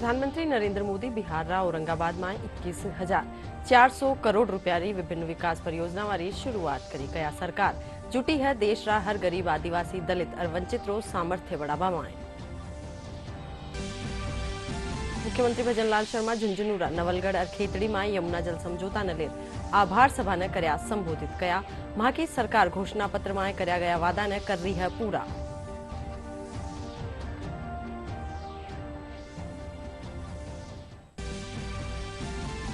प्रधानमंत्री नरेंद्र मोदी बिहार औरंगाबाद में 21,400 करोड़ रुपयानी विभिन्न विकास परियोजना वाली शुरुआत करी। कया सरकार जुटी है देश रा हर गरीब आदिवासी दलित और वंचित रो सामर्थ्य बढ़ावा में। मुख्यमंत्री भजनलाल शर्मा झुंझुनूरा नवलगढ़ और खेतड़ी में यमुना जल समझौता न लेर आभार सभा ने करया संबोधित। कया वहां की सरकार घोषणा पत्र में करया गया वादा ने कर रही है पूरा।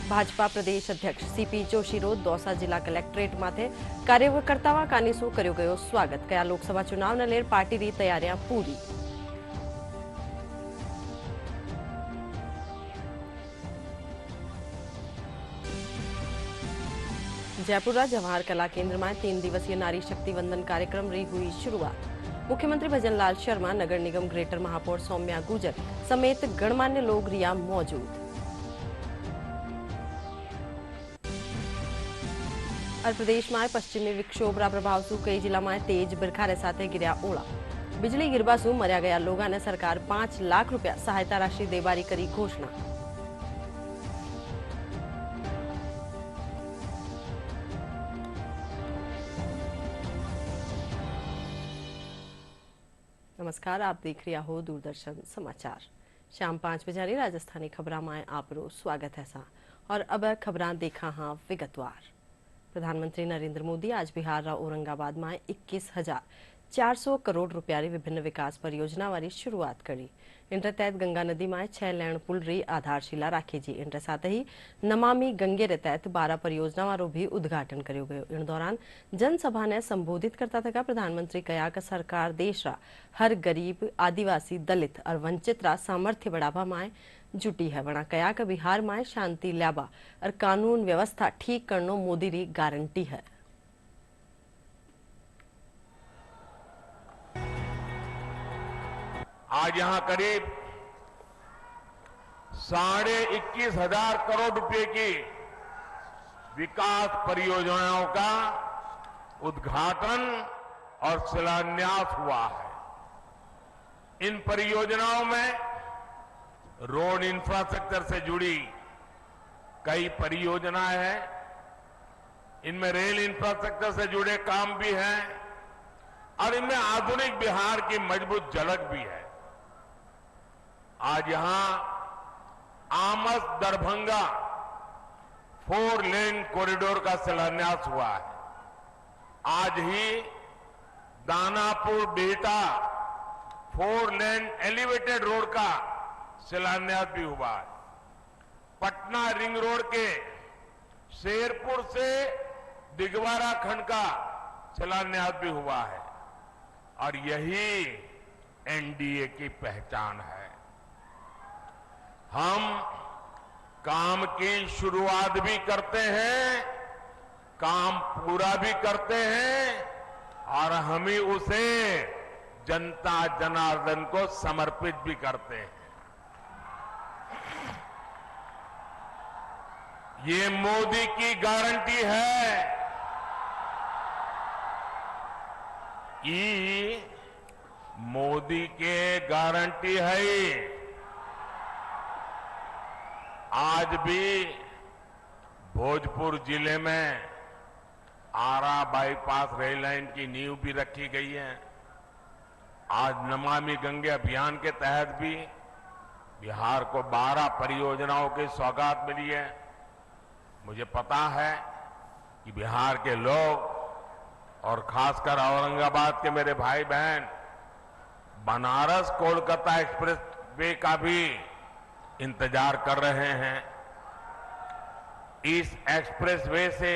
भाजपा प्रदेश अध्यक्ष सीपी जोशी रो दौसा जिला कलेक्ट्रेट माथे कार्यकर्ताओं कानीसो कर्यो गयो स्वागत। कया लोकसभा चुनाव न लेर पार्टी री तैयारियां पूरी। जयपुर जवाहर कला केंद्र में 3 दिवसीय नारी शक्ति वंदन कार्यक्रम री हुई शुरुआत। मुख्यमंत्री भजनलाल शर्मा, नगर निगम ग्रेटर महापौर सौम्या गुर्जर समेत गणमान्य लोग रिया मौजूद। और प्रदेश में पश्चिमी विक्षोभ रा प्रभाव सु कई जिला में तेज बिरखारे साथे गिरया ओला। बिजली गिरबा सु मरया गया लोगों ने सरकार 5 लाख रुपया सहायता राशि देवारी करी घोषणा। नमस्कार, आप देख रहे हो दूरदर्शन समाचार। शाम 5 बजे राजस्थानी खबरा में आपरो स्वागत है सा। और अब खबरां देखा हाँ विगतवार। प्रधानमंत्री नरेंद्र मोदी आज बिहार औरंगाबाद में 21,400 करोड़ रुपया विभिन्न विकास परियोजना वाली शुरुआत करी। इनके तहत गंगा नदी में 6 लेन पुल री आधारशिला राखी जी। इनके साथ ही नमामि गंगे रे तहत 12 परियोजना रो भी उद्घाटन करो गयो। इन दौरान जनसभा ने संबोधित करता था प्रधानमंत्री कहा कि सरकार देश रा हर गरीब आदिवासी दलित और वंचित रा सामर्थ्य बढ़ावा में जुटी है। वना कया कि बिहार में शांति ल्याबा और कानून व्यवस्था ठीक करनो मोदी री गारंटी है। आज यहां करीब 21,500 करोड़ रुपए की विकास परियोजनाओं का उद्घाटन और शिलान्यास हुआ है। इन परियोजनाओं में रोड इंफ्रास्ट्रक्चर से जुड़ी कई परियोजनाएं हैं। इनमें रेल इंफ्रास्ट्रक्चर से जुड़े काम भी हैं और इनमें आधुनिक बिहार की मजबूत झलक भी है। आज यहां आमस दरभंगा 4 लेन कॉरिडोर का शिलान्यास हुआ है। आज ही Danapur Bihta 4 lane elevated road का शिलान्यास भी हुआ है। पटना रिंग रोड के शेरपुर से दिगवारा खंड का शिलान्यास भी हुआ है। और यही एनडीए की पहचान है। हम काम की शुरुआत भी करते हैं, काम पूरा भी करते हैं और हम ही उसे जनता जनार्दन को समर्पित भी करते हैं। ये मोदी की गारंटी है कि मोदी के गारंटी है। आज भी भोजपुर जिले में आरा बाईपास रेल लाइन की नींव भी रखी गई है। आज नमामि गंगे अभियान के तहत भी बिहार को 12 परियोजनाओं की सौगात मिली है। मुझे पता है कि बिहार के लोग और खासकर औरंगाबाद के मेरे भाई बहन बनारस कोलकाता एक्सप्रेस वे का भी इंतजार कर रहे हैं। इस एक्सप्रेस वे से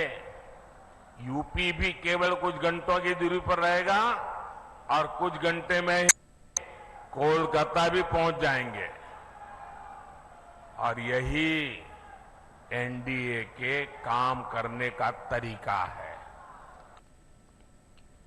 यूपी भी केवल कुछ घंटों की दूरी पर रहेगा और कुछ घंटे में ही कोलकाता भी पहुंच जाएंगे। और यही एनडीए के काम करने का तरीका है।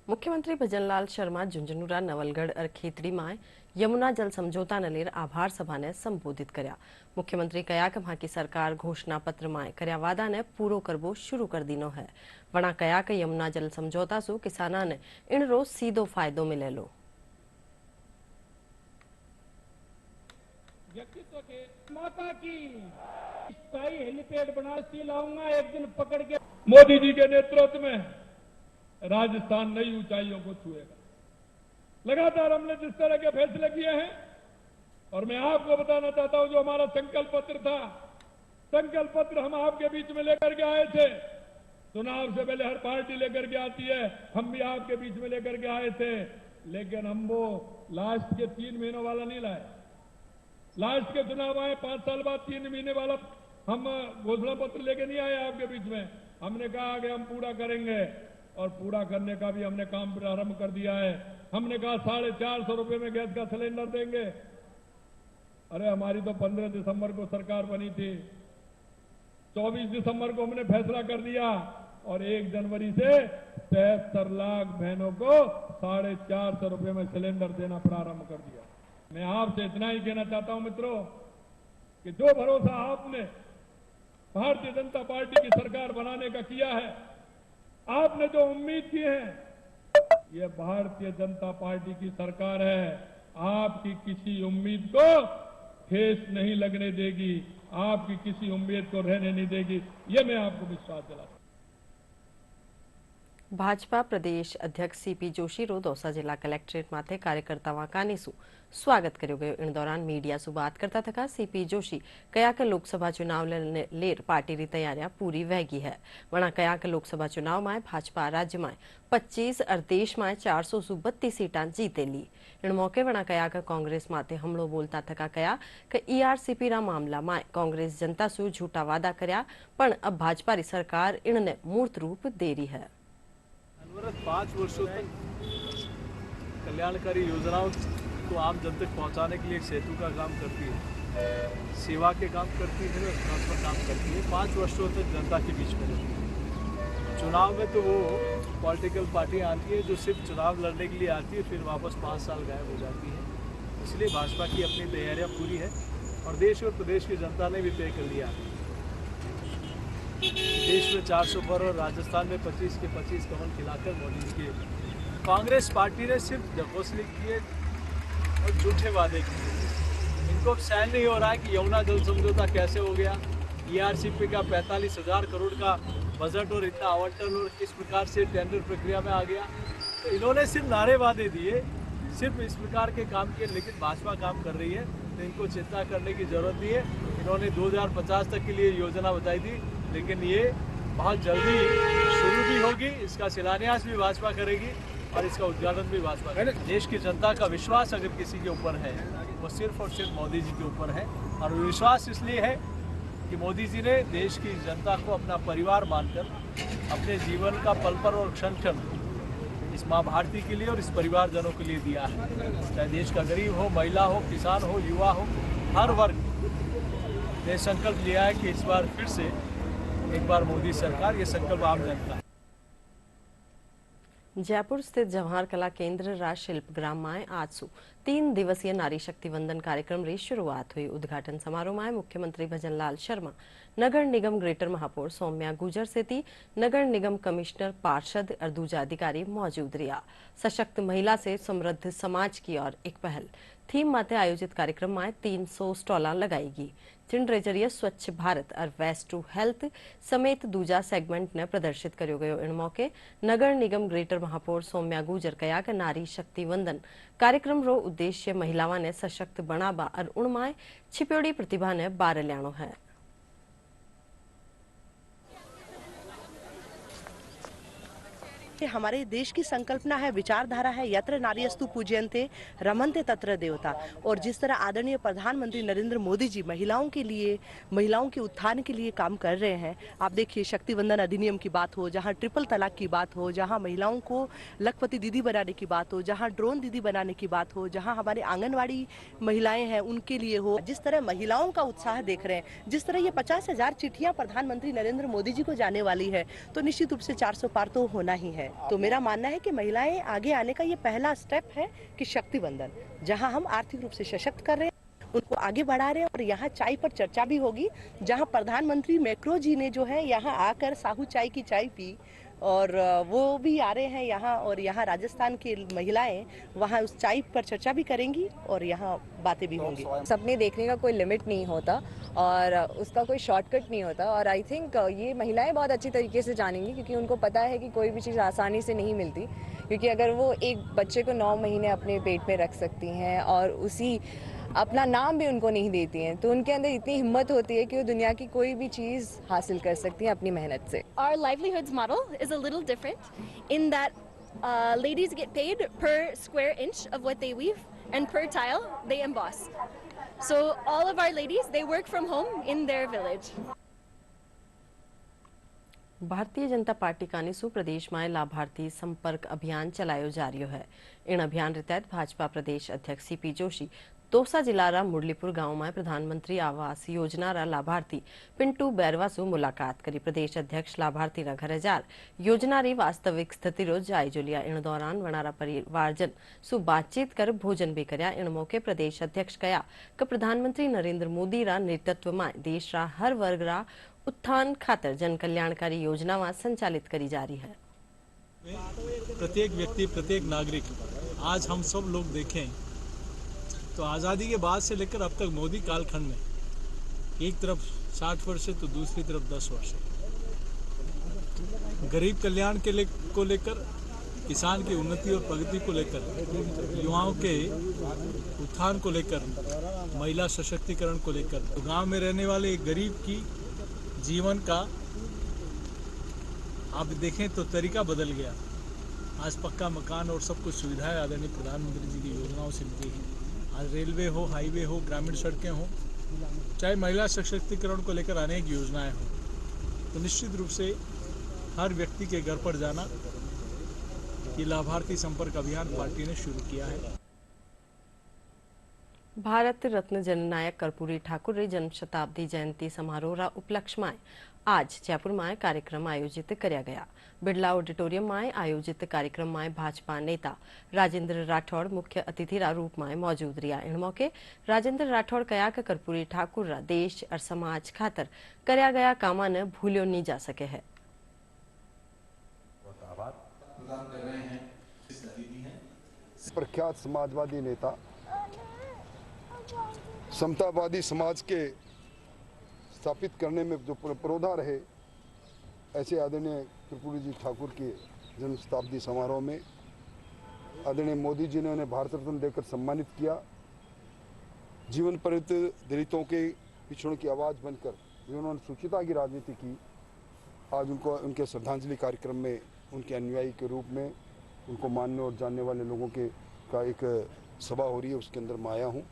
मुख्यमंत्री भजनलाल शर्मा झुंझुनूरा नवलगढ़ और खेतड़ी में यमुना जल समझौता न लेर आभार सभा ने संबोधित करया। मुख्यमंत्री कया कि वहां की सरकार घोषणा पत्र में करया वादा ने पूरो करबो शुरू कर दीनो है। वना कया कि यमुना जल समझौता सु किसाना ने इन रोज सीधो फायदो मिलेलो। व्यक्तित्व के माता की स्थायी हेलीपैड बना लाऊंगा एक दिन पकड़ के। मोदी जी के नेतृत्व में राजस्थान नई ऊंचाइयों को छुएगा। लगातार हमने जिस तरह के फैसले किए हैं, और मैं आपको बताना चाहता हूं, जो हमारा संकल्प पत्र था, संकल्प पत्र हम आपके बीच में लेकर के आए थे। चुनाव से पहले हर पार्टी लेकर के आती है, हम भी आपके बीच में लेकर के आए थे, लेकिन हम वो लास्ट के 3 महीनों वाला नहीं लाए। लास्ट के चुनाव आए 5 साल बाद 3 महीने वाला हम घोषणा पत्र लेके नहीं आए आपके बीच में। हमने कहा कि हम पूरा करेंगे, और पूरा करने का भी हमने काम प्रारंभ कर दिया है। हमने कहा 450 रुपए में गैस का सिलेंडर देंगे। अरे हमारी तो 15 दिसंबर को सरकार बनी थी, 24 दिसंबर को हमने फैसला कर दिया, और 1 जनवरी से 73 लाख बहनों को 450 रुपए में सिलेंडर देना प्रारंभ कर दिया। मैं आपसे इतना ही कहना चाहता हूं मित्रों, कि जो भरोसा आपने भारतीय जनता पार्टी की सरकार बनाने का किया है, आपने जो उम्मीद की है, ये भारतीय जनता पार्टी की सरकार है। आपकी किसी उम्मीद को ठेस नहीं लगने देगी, आपकी किसी उम्मीद को रहने नहीं देगी, ये मैं आपको विश्वास दिलाता हूं। भाजपा प्रदेश अध्यक्ष सीपी जोशी रो दौसा जिला कलेक्ट्रेट माथे कार्यकर्ताओं कानीसु स्वागत कर्यो गयो। इन दौरान मीडिया सु बात करता थका सीपी जोशी कया के लोकसभा चुनाव लेर पार्टी री तैयारियां पूरी वहगी है। वणा कया के लोकसभा चुनाव में भाजपा राज्य में 25 और देश में 432 सीटा जीते ली। इन मौके वणा कया के कांग्रेस माथे हमलो बोलता थका कया कि ईआरसीपी रा मामला में कांग्रेस जनता सु झूठा वादा कर्या, पण अब भाजपा री सरकार इनने मूर्त रूप दे रही है। 5 वर्षों तक कल्याणकारी योजनाओं को आम जन तक पहुंचाने के लिए एक सेतु का काम करती है, सेवा के काम करती है, विकास का काम करती है। 5 वर्षों तक जनता के बीच में रहती है। चुनाव में तो वो पॉलिटिकल पार्टी आती है जो सिर्फ चुनाव लड़ने के लिए आती है, फिर वापस 5 साल गायब हो जाती है। इसलिए भाजपा की अपनी तैयारियां पूरी है, और देश और प्रदेश की जनता ने भी तय कर लिया। देश में 400 पर और राजस्थान में 25 के 25 कमल खिलाकर मोदी जी के कांग्रेस पार्टी ने सिर्फ ढकोसले किए और झूठे वादे किए। इनको अब सहन नहीं हो रहा है कि यमुना जल समझौता कैसे हो गया, ईआरसीपी का 45,000 करोड़ का बजट और इतना आवंटन और किस प्रकार से टेंडर प्रक्रिया में आ गया। तो इन्होंने सिर्फ नारे वादे दिए, सिर्फ इस प्रकार के काम किए, लेकिन भाजपा काम कर रही है, तो इनको चिंता करने की जरूरत नहीं है। इन्होंने 2050 तक के लिए योजना बताई थी, लेकिन ये बहुत जल्दी शुरू भी होगी, इसका शिलान्यास भी भाजपा करेगी और इसका उद्घाटन भी भाजपा करेगी। देश की जनता का विश्वास अगर किसी के ऊपर है, वो सिर्फ और सिर्फ मोदी जी के ऊपर है, और विश्वास इसलिए है कि मोदी जी ने देश की जनता को अपना परिवार मानकर अपने जीवन का पल पर और क्षण क्षण इस माँ भारती के लिए और इस परिवारजनों के लिए दिया है। चाहे देश का गरीब हो, महिला हो, किसान हो, युवा हो, हर वर्ग ने संकल्प लिया है कि इस बार फिर से एक बार मोदी सरकार, ये संकल्प आम जनता है। जयपुर स्थित जवाहर कला केंद्र राज शिल्प ग्राम में आज से 3 दिवसीय नारी शक्ति वंदन कार्यक्रम की शुरुआत हुई। उद्घाटन समारोह में मुख्यमंत्री भजनलाल शर्मा, नगर निगम ग्रेटर महापौर सौम्या गुजर सेती, नगर निगम कमिश्नर पार्षद और दूजा अधिकारी मौजूद रहा। सशक्त महिला से समृद्ध समाज की और एक पहल थीम माते आयोजित कार्यक्रम में 300 स्टॉल लगाईगी, जिनके जरिए स्वच्छ भारत और वेस्ट टू हेल्थ समेत दूजा सेगमेंट ने प्रदर्शित कर्यो गयो। इन मौके नगर निगम ग्रेटर महापौर सौम्या गुजर कया कि नारी शक्ति वंदन कार्यक्रम रो उद्देश्य महिलाओं ने सशक्त बनावा और उनमाय छिप्योड़ी प्रतिभा ने बार ल्याणो है। हमारे देश की संकल्पना है, विचारधारा है, यत्र नार्यस्तु पूज्यन्ते रमन्ते तत्र देवता। और जिस तरह आदरणीय प्रधानमंत्री नरेंद्र मोदी जी महिलाओं के लिए, महिलाओं के उत्थान के लिए काम कर रहे हैं। आप देखिए, शक्ति वंदन अधिनियम की बात हो, जहां ट्रिपल तलाक की बात हो, जहां महिलाओं को लखपति दीदी बनाने की बात हो, जहां ड्रोन दीदी बनाने की बात हो, जहां हमारे आंगनवाड़ी महिलाएं हैं उनके लिए हो, जिस तरह महिलाओं का उत्साह देख रहे हैं, जिस तरह ये 50,000 चिट्ठियां प्रधानमंत्री नरेंद्र मोदी जी को जाने वाली है, तो निश्चित रूप से 400 पार तो होना ही है। तो मेरा मानना है कि महिलाएं आगे आने का ये पहला स्टेप है कि शक्ति वंदन, जहां हम आर्थिक रूप से सशक्त कर रहे हैं, उनको आगे बढ़ा रहे हैं। और यहाँ चाय पर चर्चा भी होगी, जहां प्रधानमंत्री मैक्रो जी ने जो है यहाँ आकर साहू चाय की चाय पी, और वो भी आ रहे हैं यहाँ, और यहाँ राजस्थान की महिलाएं वहाँ उस चाय पर चर्चा भी करेंगी और यहाँ बातें भी होंगी। सपने देखने का कोई लिमिट नहीं होता और उसका कोई शॉर्टकट नहीं होता, और आई थिंक ये महिलाएं बहुत अच्छी तरीके से जानेंगी, क्योंकि उनको पता है कि कोई भी चीज़ आसानी से नहीं मिलती। क्योंकि अगर वो एक बच्चे को 9 महीने अपने पेट में रख सकती हैं और उसी अपना नाम भी उनको नहीं देती हैं, तो उनके अंदर इतनी हिम्मत होती है कि वो दुनिया की कोई भी चीज़ हासिल कर सकती हैं अपनी मेहनत से। Our livelihoods model is a little different in that ladies get paid per square inch of what they weave and per tile they emboss. So all of our ladies, they work from home in their village. Bharatiya Janata party कानीसू प्रदेश में लाभार्थी संपर्क अभियान चलायो जा रह्यो है। इन अभियान के तहत भाजपा प्रदेश अध्यक्ष सीपी जोशी तोसा जिला मुरलीपुर गांव में प्रधानमंत्री आवास योजना रा लाभार्थी पिंटू बैरवासु मुलाकात करी। प्रदेश अध्यक्ष लाभार्थी रा घर जार योजना री वास्तविक स्थिति रो जायजो लिया। इन दौरान वनारा परिवारजन सु बातचीत कर भोजन भी करया। इन मौके प्रदेश अध्यक्ष कया कि प्रधानमंत्री नरेंद्र मोदी रा नेतृत्व में देश रा हर वर्ग रा उत्थान खातर जन कल्याणकारी योजना संचालित करी जा रही है। प्रत्येक व्यक्ति, प्रत्येक नागरिक, आज हम सब लोग देखें तो आज़ादी के बाद से लेकर अब तक मोदी कालखंड में एक तरफ 60 वर्ष है तो दूसरी तरफ 10 वर्ष है। गरीब कल्याण को लेकर, किसान की उन्नति और प्रगति को लेकर, युवाओं के उत्थान को लेकर, महिला सशक्तिकरण को लेकर, तो गांव में रहने वाले एक गरीब की जीवन का आप देखें तो तरीका बदल गया। आज पक्का मकान और सब कुछ सुविधाएं आदरणीय प्रधानमंत्री जी की योजनाओं से मिलती हैं। आज रेलवे हो, हाईवे हो, ग्रामीण सड़कें हो, चाहे महिला सशक्तिकरण को लेकर अनेक योजनाएं हो, तो निश्चित रूप से हर व्यक्ति के घर पर जाना ये लाभार्थी संपर्क अभियान पार्टी ने शुरू किया है। भारत रत्न जननायक कर्पूरी ठाकुर री जन्म शताब्दी जयंती समारोह रा उपलक्ष्य में आज जयपुर में कार्यक्रम आयोजित किया गया। बिरला ऑडिटोरियम में आयोजित कार्यक्रम में भाजपा नेता राजेंद्र राठौड़ मुख्य अतिथि रा रूप में मौजूद रहा। इन मौके राजेंद्र राठौड़ कहा कि कर्पूरी ठाकुर रा देश और समाज खातर करया गया कामा ने भूलियो नहीं जा सके है। प्रख्यात समाजवादी नेता, समतावादी समाज के स्थापित करने में जो पुरोधा रहे, ऐसे आदरणीय कर्पूरी जी ठाकुर के जन्म शताब्दी समारोह में आदरणीय मोदी जी ने उन्हें भारत रत्न देकर सम्मानित किया। जीवन पर्यंत दलितों के पिछड़ों की आवाज़ बनकर जिन्होंने सुचिता की राजनीति की, आज उनको उनके श्रद्धांजलि कार्यक्रम में उनके अनुयायी के रूप में उनको मानने और जानने वाले लोगों के का एक सभा हो रही है, उसके अंदर मैं आया हूँ।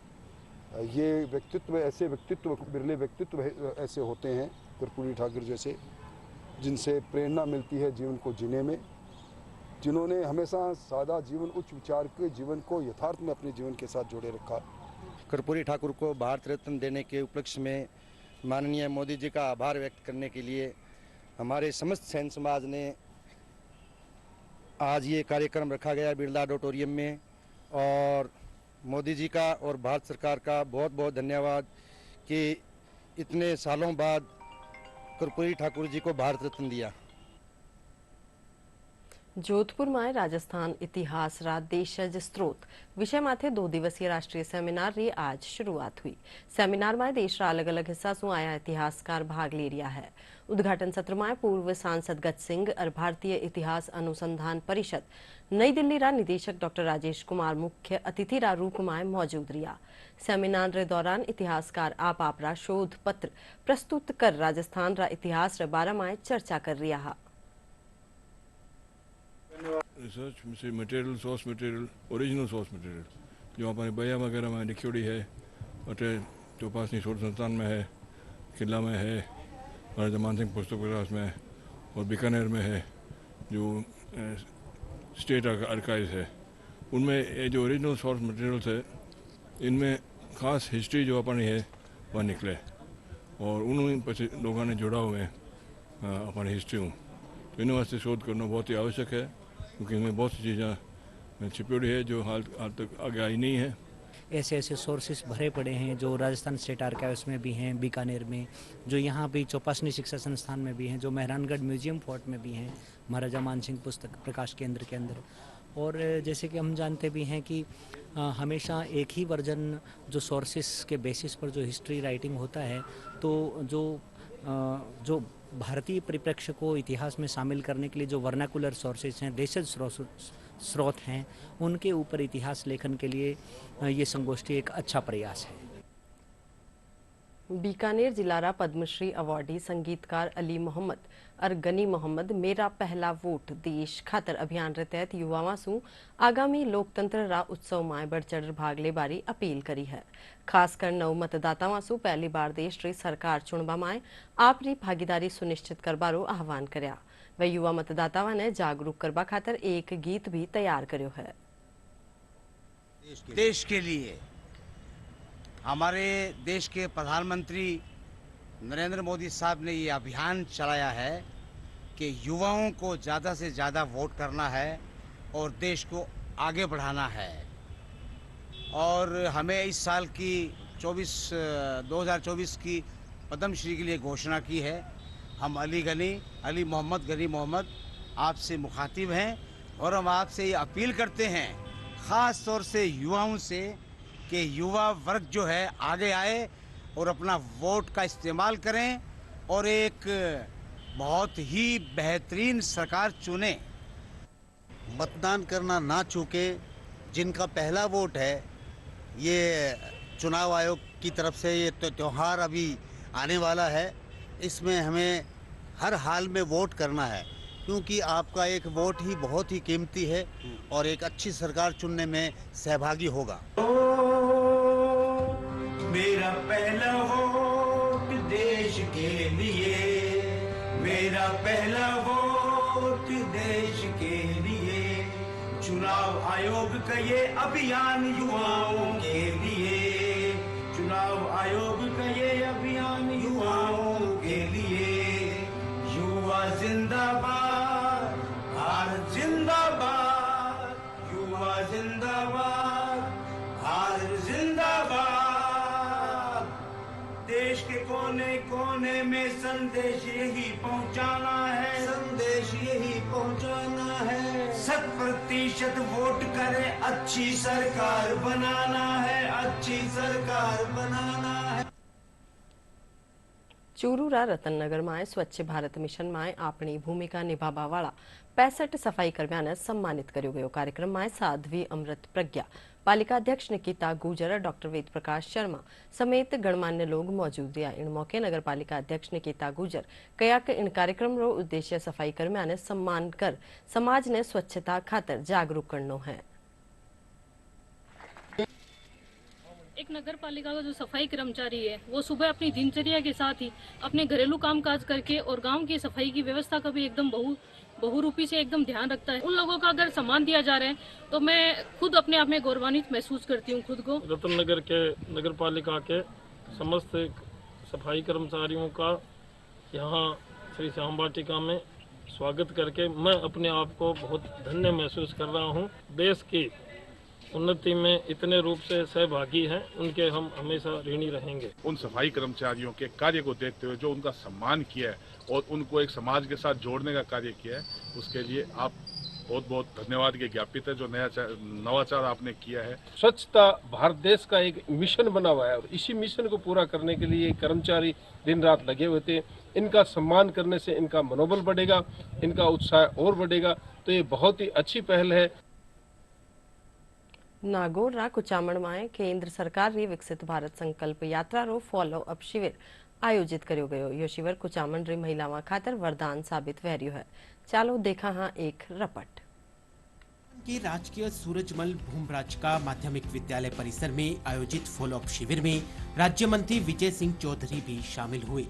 ये व्यक्तित्व, ऐसे व्यक्तित्व, बिरले व्यक्तित्व ऐसे होते हैं कर्पूरी ठाकुर जैसे, जिनसे प्रेरणा मिलती है जीवन को जीने में, जिन्होंने हमेशा सादा जीवन, उच्च विचार के जीवन को यथार्थ में अपने जीवन के साथ जोड़े रखा। कर्पूरी ठाकुर को भारत रत्न देने के उपलक्ष्य में माननीय मोदी जी का आभार व्यक्त करने के लिए हमारे समस्त सैन समाज ने आज ये कार्यक्रम रखा गया बिरला ऑडिटोरियम में, और मोदी जी का और भारत सरकार का बहुत बहुत धन्यवाद कि इतने सालों बाद कर्पूरी ठाकुर जी को भारत रत्न दिया। जोधपुर में राजस्थान इतिहास रा देशज स्त्रोत विषय माथे 2 दिवसीय राष्ट्रीय सेमिनार री आज शुरुआत हुई। सेमिनार में देश रा अलग अलग हिस्सा सु आया इतिहासकार भाग ले रहा है। उद्घाटन सत्र में पूर्व सांसद गज सिंह और भारतीय इतिहास अनुसंधान परिषद नई दिल्ली रा निदेशक डॉक्टर राजेश कुमार मुख्य अतिथि रा रूप में मौजूद रहा। सेमिनार रे दौरान इतिहासकार आप रा शोध पत्र प्रस्तुत कर राजस्थान रा इतिहास रे बारे में चर्चा कर रहा। Research material, source material, original source material जो अपने बया वगैरह में लिखी है, अटे चौपासनी शोध संस्थान में है, किला में है, महाराजा मान सिंह पुस्तक विकास में, और बीकानेर में है जो स्टेट आर्काइव है। उनमें ये जो ओरिजिनल सोर्स मटेरियल्स है, इनमें खास हिस्ट्री जो अपनी है वह निकले, और उन पीछे लोगों ने जुड़ा हुए अपनी हिस्ट्री हूँ, तो इन वास्ते शोध करना बहुत ही आवश्यक है, क्योंकि इनमें बहुत सी चीज़ें छिपी हुई है जो हाल तक आगे आई नहीं है। ऐसे ऐसे सोर्सेस भरे पड़े हैं जो राजस्थान स्टेट आर्काइव्स में भी हैं, बीकानेर में, जो यहाँ भी चौपासनी शिक्षा संस्थान में भी हैं, जो मेहरानगढ़ म्यूजियम फोर्ट में भी हैं, महाराजा मानसिंह पुस्तक प्रकाश केंद्र के अंदर। और जैसे कि हम जानते भी हैं कि हमेशा एक ही वर्जन जो सोर्सेस के बेसिस पर जो हिस्ट्री राइटिंग होता है, तो जो भारतीय परिप्रेक्ष्य को इतिहास में शामिल करने के लिए जो वर्नाकुलर सोर्सेस हैं, देशज स्रोत हैं, उनके ऊपर इतिहास लेखन के लिए ये संगोष्ठी एक अच्छा प्रयास है। बीकानेर जिलारा पद्मश्री अवार्डी संगीतकार अली मोहम्मद और गनी मोहम्मद मेरा पहला वोट देश खातर अभियान रे तहत युवाओं से आगामी लोकतंत्र रा उत्सव में बढ़ चढ़ भाग ले बारी अपील करी है। खासकर नव मतदाताओं से पहली बार देश री सरकार चुनवा में आपरी भागीदारी सुनिश्चित करबारो आह्वान कर्या। वे युवा मतदाताओं ने जागरूक करबा खातर एक गीत भी तैयार कर्यो है। देश के लिए हमारे देश के प्रधानमंत्री नरेंद्र मोदी साहब ने ये अभियान चलाया है कि युवाओं को ज़्यादा से ज़्यादा वोट करना है और देश को आगे बढ़ाना है। और हमें इस साल की 2024 की पद्मश्री के लिए घोषणा की है। हम अली मोहम्मद गनी मोहम्मद आपसे मुखातिब हैं और हम आपसे ये अपील करते हैं, ख़ास तौर से युवाओं से, कि युवा वर्ग जो है आगे आए और अपना वोट का इस्तेमाल करें और एक बहुत ही बेहतरीन सरकार चुने। मतदान करना ना चूके। जिनका पहला वोट है, ये चुनाव आयोग की तरफ से ये त्यौहार अभी आने वाला है, इसमें हमें हर हाल में वोट करना है, क्योंकि आपका एक वोट ही बहुत ही कीमती है और एक अच्छी सरकार चुनने में सहभागी होगा। मेरा पहला वोट देश के लिए, मेरा पहला वोट देश के लिए। चुनाव आयोग का ये अभियान युवाओं के लिए, चुनाव आयोग का ये अभियान युवाओं के लिए। युवा जिंदाबाद, भारत जिंदाबाद, युवा जिंदाबाद, भारत जिंदाबाद। देश के कोने कोने में संदेश यही पहुंचाना है, संदेश यही पहुंचाना है। 100% वोट करे, अच्छी सरकार बनाना है, अच्छी सरकार बनाना है। चूरूरा रतननगर में स्वच्छ भारत मिशन में अपनी भूमिका निभावा वाला 65 सफाई कर्मियों सम्मानित कर्यो गयो। कार्यक्रम में साध्वी अमृत प्रज्ञा, पालिका अध्यक्ष निकिता गुजर, डॉक्टर वेद प्रकाश शर्मा समेत गणमान्य लोग मौजूद रहा। इन मौके नगर पालिका अध्यक्ष निकिता गुजर कया कि इन कार्यक्रम रो उद्देश्य सफाई कर्मियों ने सम्मान कर समाज ने स्वच्छता खातर जागरूक करनो है। एक नगर पालिका का जो सफाई कर्मचारी है, वो सुबह अपनी दिनचर्या के साथ ही अपने घरेलू कामकाज करके और गांव की सफाई की व्यवस्था का भी एकदम बहुरूपी से एकदम ध्यान रखता है। उन लोगों का अगर सम्मान दिया जा रहा है तो मैं खुद अपने आप में गौरवान्वित महसूस करती हूँ खुद को। रतननगर के नगर पालिका के समस्त सफाई कर्मचारियों का यहाँ श्री श्याम वाटिका में स्वागत करके मैं अपने आप को बहुत धन्य महसूस कर रहा हूँ। देश की उन्नति में इतने रूप से सहभागी हैं, उनके हम हमेशा ऋणी रहेंगे। उन सफाई कर्मचारियों के कार्य को देखते हुए जो उनका सम्मान किया है और उनको एक समाज के साथ जोड़ने का कार्य किया है, उसके लिए आप बहुत बहुत धन्यवाद के ज्ञापित है। जो नवाचार आपने किया है। स्वच्छता भारत देश का एक मिशन बना हुआ है और इसी मिशन को पूरा करने के लिए कर्मचारी दिन रात लगे हुए थे। इनका सम्मान करने से इनका मनोबल बढ़ेगा, इनका उत्साह और बढ़ेगा, तो ये बहुत ही अच्छी पहल है। नागौर कुचामण में केंद्र सरकार री विकसित भारत संकल्प यात्रा रो फॉलो अप शिविर आयोजित कर्यो गयो। यो शिविर कुचामण री महिलाओं खातर वरदान साबित वहर्यो है। चालो देखा हाँ एक रपट। के राजकीय सूरजमल भूमराजका माध्यमिक विद्यालय परिसर में आयोजित फॉलो अप शिविर में राज्य मंत्री विजय सिंह चौधरी भी शामिल हुए।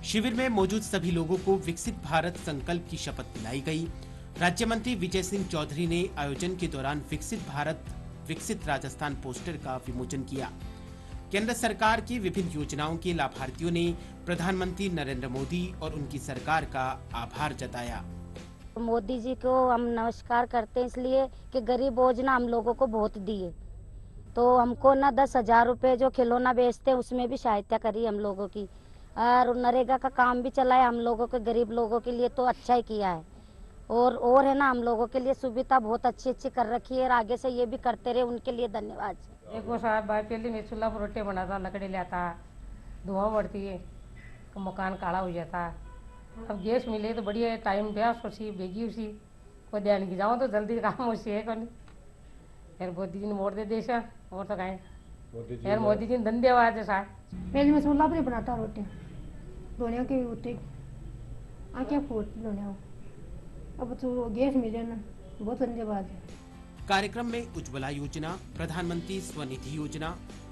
शिविर में मौजूद सभी लोगों को विकसित भारत संकल्प की शपथ दिलाई गई। राज्य मंत्री विजय सिंह चौधरी ने आयोजन के दौरान विकसित भारत विकसित राजस्थान पोस्टर का विमोचन किया। केंद्र सरकार की विभिन्न योजनाओं के लाभार्थियों ने प्रधानमंत्री नरेंद्र मोदी और उनकी सरकार का आभार जताया। मोदी जी को हम नमस्कार करते हैं इसलिए कि गरीब योजना हम लोगों को बहुत दी है, तो हमको ना 10,000 रुपये जो खिलौना बेचते हैं उसमें भी सहायता करी हम लोगों की, और नरेगा का काम भी चला है हम लोगों के गरीब लोगों के लिए, तो अच्छा ही किया है। और है ना, हम लोगों के लिए सुविधा बहुत अच्छी अच्छी कर रखी है और आगे से ये भी करते रहे, उनके लिए धन्यवाद। देखो साहब, भाई पहले मैं चूल्हा पर रोटी बनाता, लकड़ी लाता, धुआं बढ़ती है, मकान काला हो जाता। अब गैस मिले तो बढ़िया टाइम पे सोची भेगी उसी को ध्यान की जाओ तो जल्दी काम हो सी है कौन यार। मोदी जी ने वोट दे देश और तो कहें यार, मोदी जी ने धन्यवाद है साहब। पहले मैं चूल्हा पर बनाता रोटी, दोनों के होते आँखें फूटती दोनों, अब तो गैस मिले ना, बहुत धन्यवाद है। कार्यक्रम में उज्ज्वला योजना, प्रधानमंत्री स्वनिधि योजना,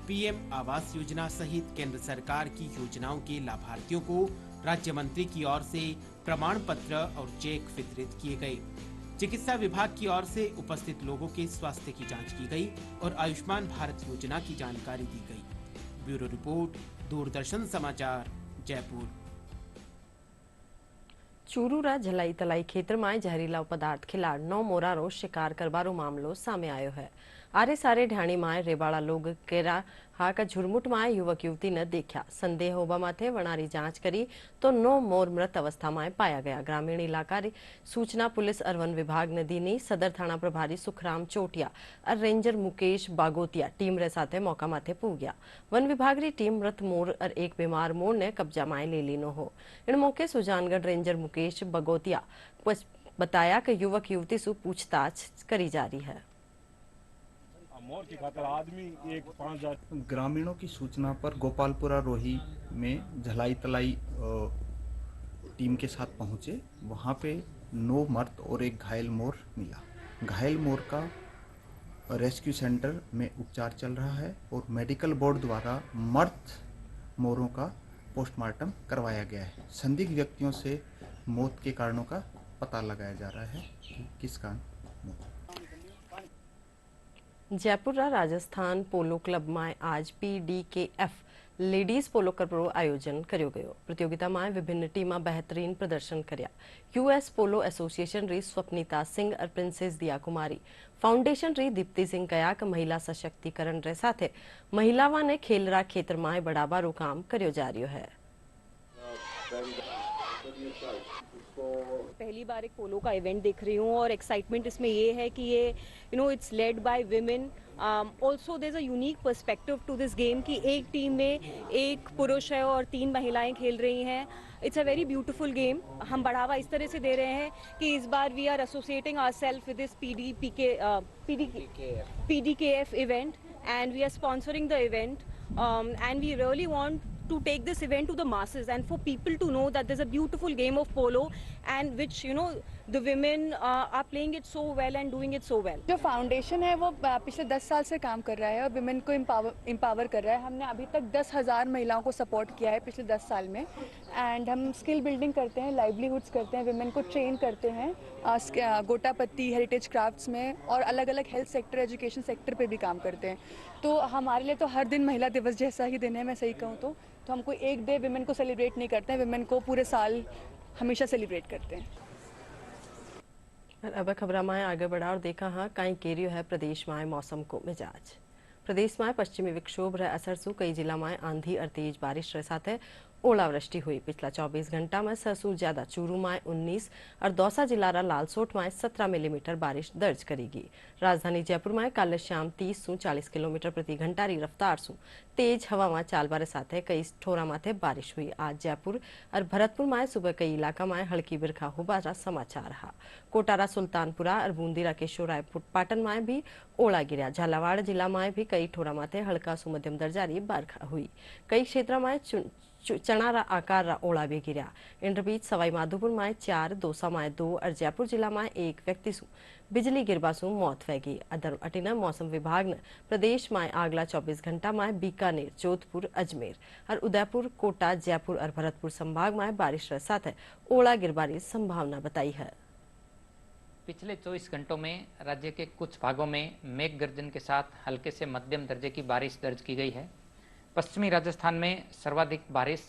पीएम आवास योजना सहित केंद्र सरकार की योजनाओं के लाभार्थियों को राज्य मंत्री की ओर से प्रमाण पत्र और चेक वितरित किए गए। चिकित्सा विभाग की ओर से उपस्थित लोगों के स्वास्थ्य की जांच की गई और आयुष्मान भारत योजना की जानकारी दी गई। ब्यूरो रिपोर्ट, दूरदर्शन समाचार, जयपुर। ચુરુરા જલાઈ તલાઈ ખેતરમાં ઝેરીલા પદાર્થ ખિલાડનો મોરારો શિકાર કરવાનો મામલો સામે આવ્યો है। आरे सारे ढाणी माए रेबाड़ा लोग केरा हाका झुरमुट माए युवक युवती ने देखा। संदेह होबा माथे वनारी जांच करी तो 9 मोर मृत अवस्था में पाया गया। ग्रामीण इलाका री सूचना पुलिस और वन विभाग ने दीनी। सदर थाना प्रभारी सुखराम चोटिया और रेंजर मुकेश बागोतिया टीम रे साथे मौका माथे पूग्या। वन विभाग री टीम मृत मोर और एक बीमार मोर ने कब्जा माए ले लीनो हो। इन मौके सुजानगढ़ रेंजर मुकेश बागोतिया बताया कि युवक युवती से पूछताछ करी जा रही है। मोर की खातिर आदमी एक 5,000। ग्रामीणों की सूचना पर गोपालपुरा रोही में झलाई तलाई टीम के साथ पहुंचे। वहां पे 9 मर्द और एक घायल मोर मिला। घायल मोर का रेस्क्यू सेंटर में उपचार चल रहा है और मेडिकल बोर्ड द्वारा मर्द मोरों का पोस्टमार्टम करवाया गया है। संदिग्ध व्यक्तियों से मौत के कारणों का पता लगाया जा रहा है कि किस कारण मौत। जयपुर राजस्थान पोलो क्लब में आज PDKF लेडीज पोलो क्लब आयोजन करो गयो। प्रतियोगिता में विभिन्न टीम बेहतरीन प्रदर्शन कर्या। US पोलो एसोसिएशन री स्वप्निता सिंह और प्रिंसेस दिया कुमारी फाउंडेशन री दीप्ति सिंह कया कि महिला सशक्तिकरण रे साथे महिलावां ने खेल रा क्षेत्र में बढ़ावा काम करो जा रही है। पहली बार एक पोलो का इवेंट देख रही हूँ और एक्साइटमेंट इसमें ये है कि ये it's led by women. Also there is a unique perspective to this game कि एक टीम में एक पुरुष है और 3 महिलाएं खेल रही हैं। It's a very beautiful game. हम बढ़ावा इस तरह से दे रहे हैं कि इस बार we are associating ourselves with this PDKF event and we are sponsoring the event and we really want to take this event to the masses and for people to know that there's a beautiful game of polo and which the women are playing it so well and doing it so well. जो foundation है वो पिछले 10 साल से काम कर रहा है और विमेन को एम्पावर कर रहा है। हमने अभी तक 10,000 महिलाओं को सपोर्ट किया है पिछले 10 साल में एंड हम स्किल बिल्डिंग करते हैं, लाइवलीहुड्स करते हैं, विमेन को ट्रेन करते हैं गोटापत्ती, हेरिटेज क्राफ्ट्स में और अलग अलग हेल्थ सेक्टर, एजुकेशन सेक्टर पे भी काम करते हैं। तो हमारे लिए तो हर दिन महिला दिवस जैसा ही दिन है, मैं सही कहूँ तो हम कोई एक डे विमेन को सेलिब्रेट नहीं करते हैं, विमेन को पूरे साल हमेशा सेलिब्रेट करते हैं। अब खबर में आगे बढ़ा और देखा हाँ कई केरियो है प्रदेश में मौसम को मिजाज। प्रदेश में पश्चिमी विक्षोभ रे असर से कई जिला में आंधी और तेज बारिश रे साथे ओलावृष्टि हुई। पिछला 24 घंटा में 100 ज्यादा चूरू में 19 और दौसा जिला रा लालसोट में 17 मिलीमीटर बारिश दर्ज करेगी। राजधानी जयपुर में कल शाम 30 से 40 किलोमीटर प्रति घंटा री रफ्तार से तेज हवा में चालबारे साथे कई ठोरा माथे बारिश हुई। आज जयपुर और भरतपुर में सुबह कई इलाका में हल्की बिरखा होबारा समाचार रहा। कोटारा, सुल्तानपुरा और बूंदीरा केशोराय पाटन में भी ओला गिरा। झालावाड़ जिला में भी कई ठोरा माथे हल्का से मध्यम दर्जा री बरखा हुई। कई क्षेत्र में चना रा आकार रा ओला भी गिरा। इन बीच सवाई माधोपुर में 4, दौसा में 2 और जयपुर जिला में 1 व्यक्ति सु बिजली गिरबा सु मौत वैगी। अदर अटिना मौसम विभाग ने प्रदेश में अगला 24 घंटा में बीकानेर, जोधपुर, अजमेर और उदयपुर, कोटा, जयपुर और भरतपुर संभाग में बारिश के साथ ओला गिरबारी संभावना बताई है। पिछले 24 घंटों में राज्य के कुछ भागों में मेघ गर्जन के साथ हल्के से मध्यम दर्जे की बारिश दर्ज की गई है। पश्चिमी राजस्थान में सर्वाधिक बारिश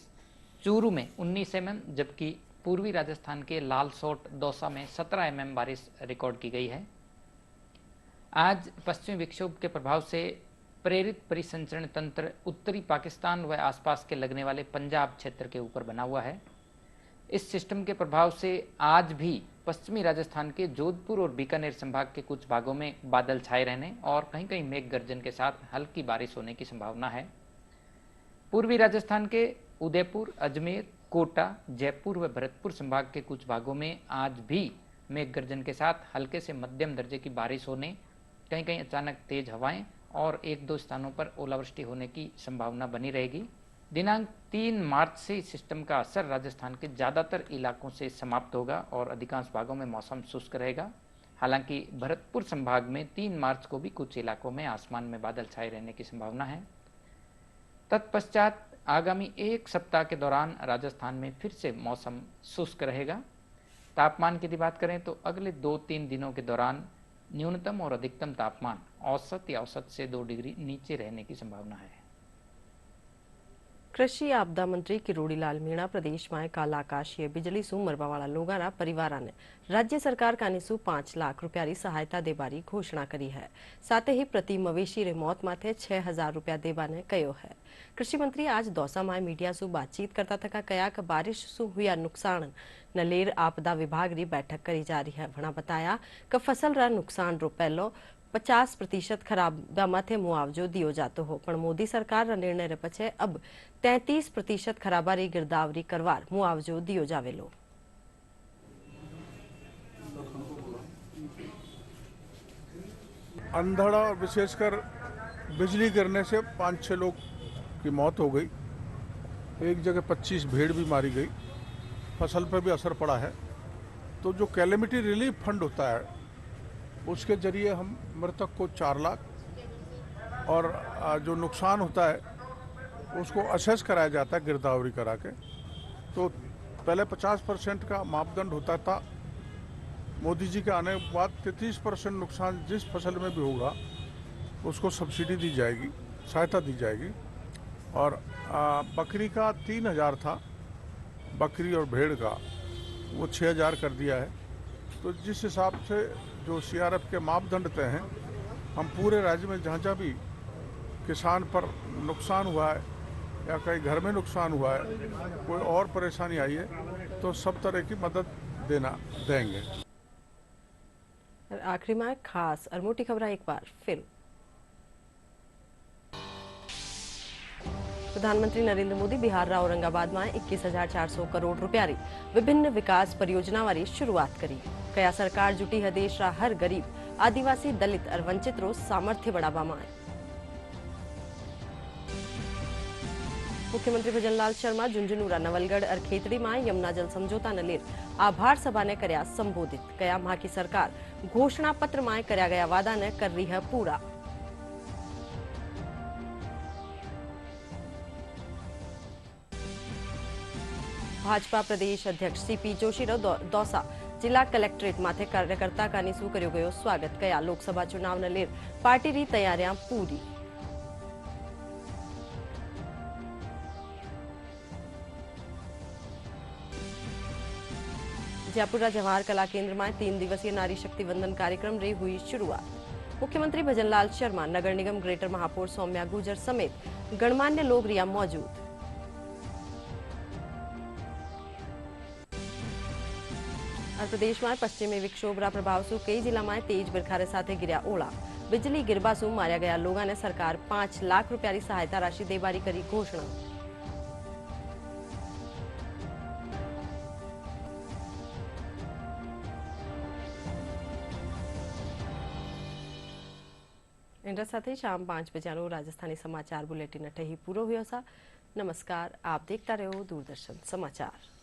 चूरू में 19 mm, जबकि पूर्वी राजस्थान के लालसोट, दौसा में 17 mm बारिश रिकॉर्ड की गई है। आज पश्चिमी विक्षोभ के प्रभाव से प्रेरित परिसंचरण तंत्र उत्तरी पाकिस्तान व आसपास के लगने वाले पंजाब क्षेत्र के ऊपर बना हुआ है। इस सिस्टम के प्रभाव से आज भी पश्चिमी राजस्थान के जोधपुर और बीकानेर संभाग के कुछ भागों में बादल छाए रहने और कहीं कहीं मेघ गर्जन के साथ हल्की बारिश होने की संभावना है। पूर्वी राजस्थान के उदयपुर, अजमेर, कोटा, जयपुर व भरतपुर संभाग के कुछ भागों में आज भी मेघ गर्जन के साथ हल्के से मध्यम दर्जे की बारिश होने, कहीं कहीं अचानक तेज हवाएं और 1-2 स्थानों पर ओलावृष्टि होने की संभावना बनी रहेगी। दिनांक 3 मार्च से इस सिस्टम का असर राजस्थान के ज़्यादातर इलाकों से समाप्त होगा और अधिकांश भागों में मौसम शुष्क रहेगा। हालांकि भरतपुर संभाग में 3 मार्च को भी कुछ इलाकों में आसमान में बादल छाए रहने की संभावना है। तत्पश्चात आगामी 1 सप्ताह के दौरान राजस्थान में फिर से मौसम शुष्क रहेगा। तापमान की यदि बात करें तो अगले 2-3 दिनों के दौरान न्यूनतम और अधिकतम तापमान औसत या औसत से 2 डिग्री नीचे रहने की संभावना है। कृषि आपदा मंत्री किरोड़ीलाल मीणा प्रदेश में काला आकाशीय बिजली सु मरवावाळा लोगाना परिवार ने राज्य सरकार कानीसु 5 लाख रुपया सहायता देवारी घोषणा करी है। साथ ही प्रति मवेशी रे मौत माथे 6,000 रुपया देवाने कहो है। कृषि मंत्री आज दौसा में मीडिया सु बातचीत करता थका कया कि बारिश सु हुआ नुकसान नलेर आपदा विभाग री बैठक करी जा रही है। वना बताया कि फसल रा नुकसान रो पहलो 50% खराबा माथे मुआवजो दियो जातो हो, पण मोदी सरकार रा निर्णय रे पछे अब 33% खराबा री गिरदावरी करवार मुआवजो दियो जावेलो। अंधड़ और विशेषकर बिजली गिरने से 5-6 लोग की मौत हो गई। एक जगह 25 भेड़ भी मारी गई। फसल पर भी असर पड़ा है। तो जो कैलेमिटी रिलीफ फंड होता है उसके जरिए हम मृतक को 4 लाख और जो नुकसान होता है उसको असेस कराया जाता है गिरदावरी करा के। तो पहले 50% का मापदंड होता था। मोदी जी के आने के बाद 33% नुकसान जिस फसल में भी होगा उसको सब्सिडी दी जाएगी, सहायता दी जाएगी। और बकरी का 3,000 था, बकरी और भेड़ का वो 6,000 कर दिया है। तो जिस हिसाब से जो सीआरएफ के मापदंड तय हैं, हम पूरे राज्य में जहाँ जहाँ भी किसान पर नुकसान हुआ है या कहीं घर में नुकसान हुआ है, कोई और परेशानी आई है तो सब तरह की मदद देंगे। आखिरी में खास और मोटी खबर एक बार फिर। प्रधानमंत्री नरेंद्र मोदी बिहार रा औरंगाबाद में 21,400 करोड़ रुपया री विभिन्न विकास परियोजना वाली शुरुआत करी। कया सरकार जुटी है देश रा हर गरीब, आदिवासी, दलित और वंचित रो सामर्थ्य बढ़ावा में। मुख्यमंत्री भजनलाल शर्मा झुंझुनू, नवलगढ़ और खेतड़ी में यमुना जल समझौता न लेर आभार सभा ने करया संबोधित। कया मां की सरकार घोषणा पत्र में करया गया वादा ने कर रही है पूरा। भाजपा प्रदेश अध्यक्ष सीपी जोशी दौसा जिला कलेक्ट्रेट माथे कार्यकर्ता का निसू कर्यो गयो स्वागत। कया लोकसभा चुनाव न लेर पार्टी री तैयारियां पूरी। जयपुर जवाहर कला केंद्र में 3 दिवसीय नारी शक्ति वंदन कार्यक्रम रे हुई शुरुआत। मुख्यमंत्री भजनलाल शर्मा, नगर निगम ग्रेटर महापौर सौम्या गुर्जर समेत गणमान्य लोग रिया मौजूद। और प्रदेश में पश्चिमी विक्षोभ रा प्रभाव सु कई जिला में तेज बरखा साथ गिरया ओला। बिजली गिरबा सु मार्या गया लोगों ने सरकार 5 लाख रुपया की सहायता राशि देवारी करी घोषणा। इनके साथ ही शाम 5 बजे राजस्थानी समाचार बुलेटिन अठे ही पूरो हुआ। नमस्कार, आप देखता रहो दूरदर्शन समाचार।